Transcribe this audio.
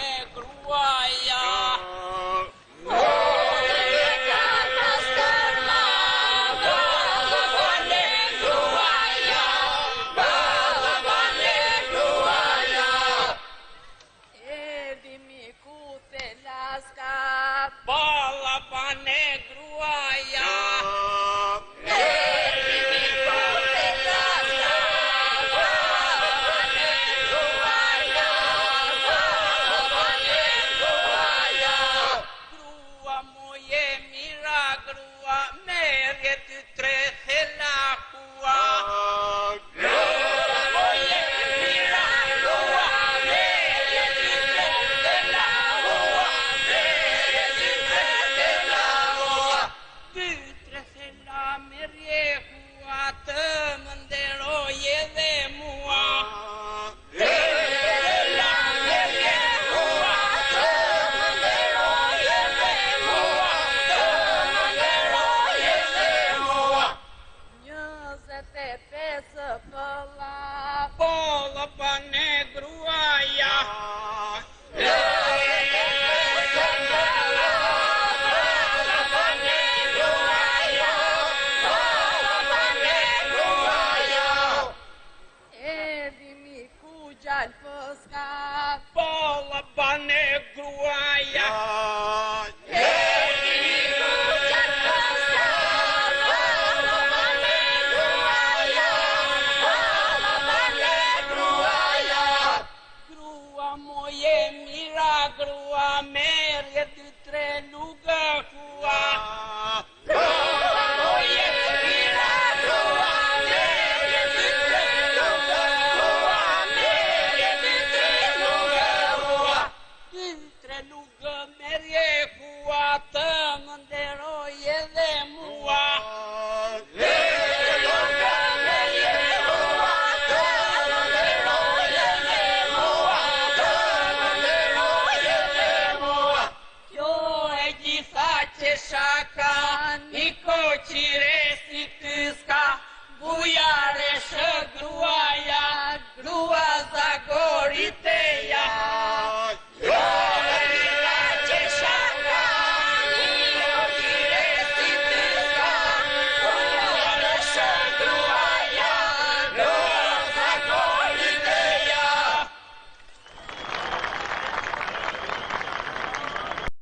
bane gruaja. Balla bane gruaja. Balla bane gruaja. Balla bane gruaja. Grua merje 2-3 luga hua. Grua moje mira grua merje 2-3 luga hua. Merje 2-3 luga hua. 2-3 luga merje hua të më nderoj edhe mua. Shaka, niko qire si ty s'ka, bujare shë gruaja.